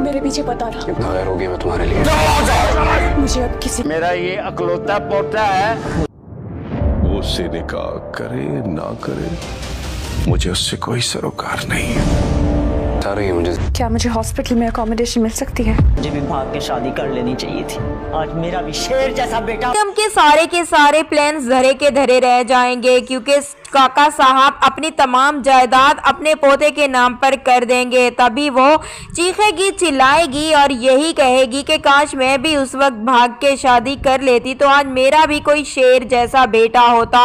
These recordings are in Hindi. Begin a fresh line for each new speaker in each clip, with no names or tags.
मेरे पीछे पता रहा।
कितना गैर हो गया मैं तुम्हारे लिए।
मुझे अब किसी
मेरा ये अकलौता पोता है।
वो उससे निकाह करे ना करे, मुझे उससे कोई सरोकार नहीं है।
बता रही है मुझे।
क्या मुझे हॉस्पिटल में अकोमोडेशन मिल सकती है?
मुझे भी भाग के शादी कर लेनी चाहिए थी। आज मेरा भी शेर जैसा बेटा।
के सारे प्लान्स धरे के धरे रह जाएंगे क्योंकि काका साहब अपनी तमाम जायदाद अपने पोते के नाम पर कर देंगे। तभी वो चीखेगी चिल्लाएगी और यही कहेगी कि काश मैं भी उस वक्त भाग के शादी कर लेती तो आज मेरा भी कोई शेर जैसा बेटा होता।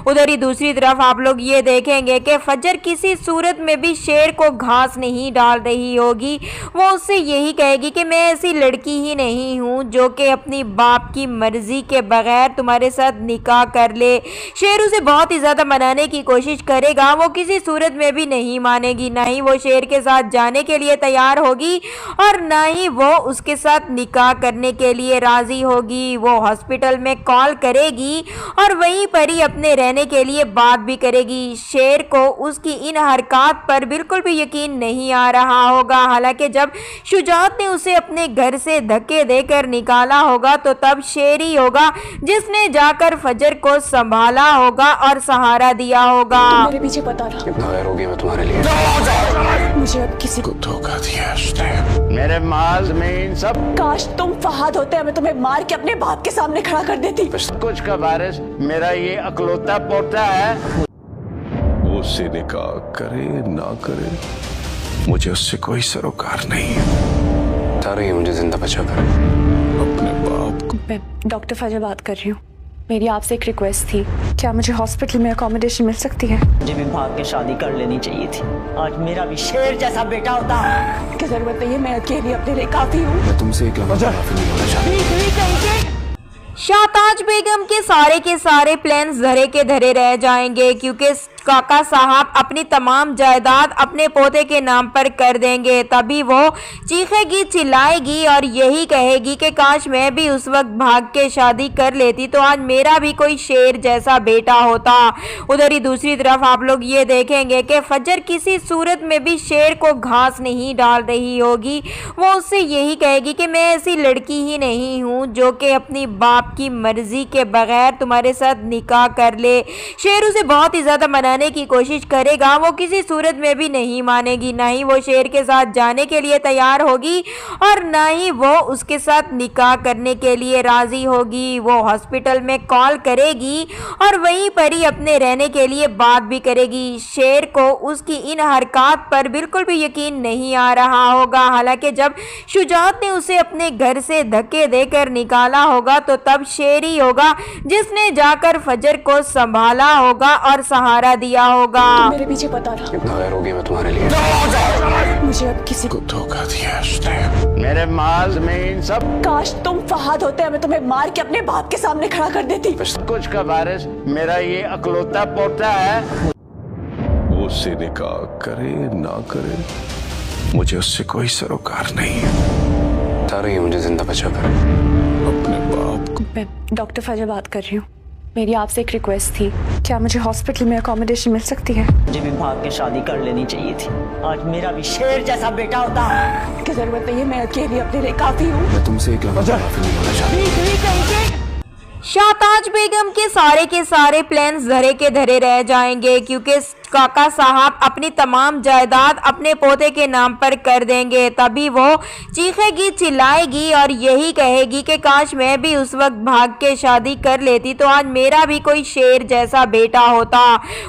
उधर ही दूसरी तरफ आप लोग ये देखेंगे कि फजर किसी सूरत में भी शेर को घास नहीं डाल रही होगी। वो उससे यही कहेगी कि मैं ऐसी लड़की ही नहीं हूँ जो कि अपनी बाप की मर्जी के बगैर तुम्हारे साथ निकाह कर ले। शेर उसे बहुत ही ज्यादा मनाने की कोशिश करेगा, वो किसी सूरत में भी नहीं मानेगी। ना ही वो शेर के साथ जाने के लिए तैयार होगी और ना ही वो उसके साथ निकाह करने के लिए राजी होगी। वो हॉस्पिटल में कॉल करेगी और वहीं पर ही अपने रहने के लिए बात भी करेगी। शेर को उसकी इन हरकत पर बिल्कुल भी यकीन नहीं आ रहा होगा। हालांकि जब शुजात ने उसे अपने घर से धक्के देकर निकाला होगा तो तब शेर ही होगा जिसने जाकर फजर को संभाला होगा और सहारा दिया होगा।
मेरे पीछे पता रहा।
कितना गैर हो गया मैं तुम्हारे लिए।
मुझे अब किसी
को धोखा दिया उसने।
मेरे माल जमीन सब
काश तुम फहाद होते, मैं तुम्हें मार के अपने बाप के सामने खड़ा कर देती।
कुछ का वारिस मेरा ये अकलौता पोता है।
वो उससे निकाह करे ना करे, मुझे उससे कोई सरोकार नहीं है।
बता रही है मुझे जिंदा बचा कर।
अपने बाप को
मैं डॉक्टर फजर बात कर रही हूँ। मेरी आपसे एक रिक्वेस्ट थी, क्या मुझे हॉस्पिटल में अकोमोडेशन मिल सकती है?
मुझे भी भाग के शादी कर लेनी चाहिए थी। आज मेरा भी शेर जैसा बेटा होता।
क्या जरूरत नहीं है, मैं अकेली अपने लिए काफी हूँ।
मैं तुमसे एक लम्हा माफी नहीं होना चाहता।
शाहताज बेगम के सारे प्लान्स धरे के धरे रह जाएंगे क्योंकि काका साहब अपनी तमाम जायदाद अपने पोते के नाम पर कर देंगे। तभी वो चीखेगी चिल्लाएगी और यही कहेगी कि काश मैं भी उस वक्त भाग के शादी कर लेती तो आज मेरा भी कोई शेर जैसा बेटा होता। उधर ही दूसरी तरफ आप लोग ये देखेंगे कि फजर किसी सूरत में भी शेर को घास नहीं डाल रही होगी। वो उससे यही कहेगी कि मैं ऐसी लड़की ही नहीं हूँ जो कि अपनी बाप की मर्जी के बगैर तुम्हारे साथ निकाह कर ले। शेर उसे बहुत ही ज्यादा मनाने की कोशिश करेगा, वो किसी सूरत में भी नहीं मानेगी। ना ही वो शेर के साथ जाने के लिए तैयार होगी और ना ही वो उसके साथ निकाह करने के लिए राजी होगी। वो हॉस्पिटल में कॉल करेगी और वहीं पर ही अपने रहने के लिए बात भी करेगी। शेर को उसकी इन हरकत पर बिल्कुल भी यकीन नहीं आ रहा होगा। हालांकि जब शुजात ने उसे अपने घर से धक्के देकर निकाला होगा तो तब शेर ही होगा जिसने जाकर फजर को संभाला होगा और सहारा दिया होगा।
मेरे पीछे पता रहा।
कितना गैर हो गया मैं तुम्हारे लिए।
मुझे अब किसी
को धोखा दिया उसने।
मेरे माल जमीन सब
काश तुम फहाद होते, मैं तुम्हें मार के अपने बाप के सामने खड़ा कर देती।
कुछ का वारिस मेरा ये अकलौता पोता है।
वो उससे निकाह करे ना करे, मुझे उससे कोई सरोकार नहीं है।
बता रही है मुझे जिंदा बचा कर।
अपने बाप को
मैं डॉक्टर फजर बात कर रही हूँ। मेरी आपसे एक रिक्वेस्ट थी, क्या मुझे हॉस्पिटल में अकोमोडेशन मिल सकती है?
मुझे भी भाग के शादी कर लेनी चाहिए थी। आज मेरा भी शेर जैसा बेटा होता।
क्या जरूरत नहीं है, मैं अकेली अपने लिए काफी हूँ।
मैं तुमसे एक लम्हा माफी नहीं होना चाहता।
शाहताज बेगम के सारे प्लान्स धरे के धरे रह जाएंगे क्योंकि काका साहब अपनी तमाम जायदाद अपने पोते के नाम पर कर देंगे। तभी वो चीखेगी चिल्लाएगी और यही कहेगी कि काश मैं भी उस वक्त भाग के शादी कर लेती तो आज मेरा भी कोई शेर जैसा बेटा होता।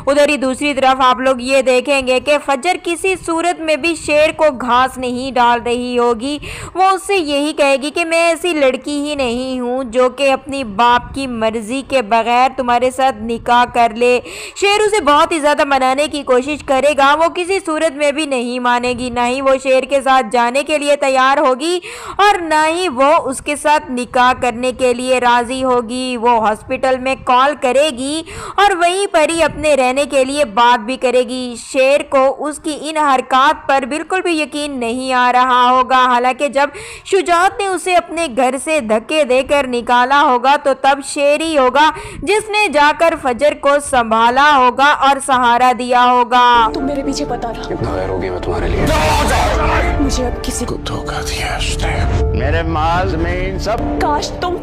उधर ही दूसरी तरफ आप लोग ये देखेंगे कि फजर किसी सूरत में भी शेर को घास नहीं डाल रही होगी। वो उससे यही कहेगी कि मैं ऐसी लड़की ही नहीं हूँ जो कि अपनी बाप की मर्जी के बगैर तुम्हारे साथ निकाह कर ले। शेर उसे बहुत ही ज्यादा मनाने की कोशिश करेगा, वो किसी सूरत में भी नहीं मानेगी। ना ही वो शेर के साथ जाने के लिए तैयार होगी और ना ही वो उसके साथ निकाह करने के लिए राजी होगी। वो हॉस्पिटल में कॉल करेगी और वहीं पर ही अपने रहने के लिए बात भी करेगी। शेर को उसकी इन हरकत पर बिल्कुल भी यकीन नहीं आ रहा होगा। हालांकि जब शुजात ने उसे अपने घर से धक्के देकर निकाला होगा तो तब शेर ही होगा जिसने जाकर फजर को संभाला होगा और सहारा दिया होगा।
तुम मेरे पीछे बता रहा,
कितना गैर होगी मैं तुम्हारे लिए।
मुझे अब किसी
को धोखा दिया उसने।
मेरे माल में इन सब
काश तुम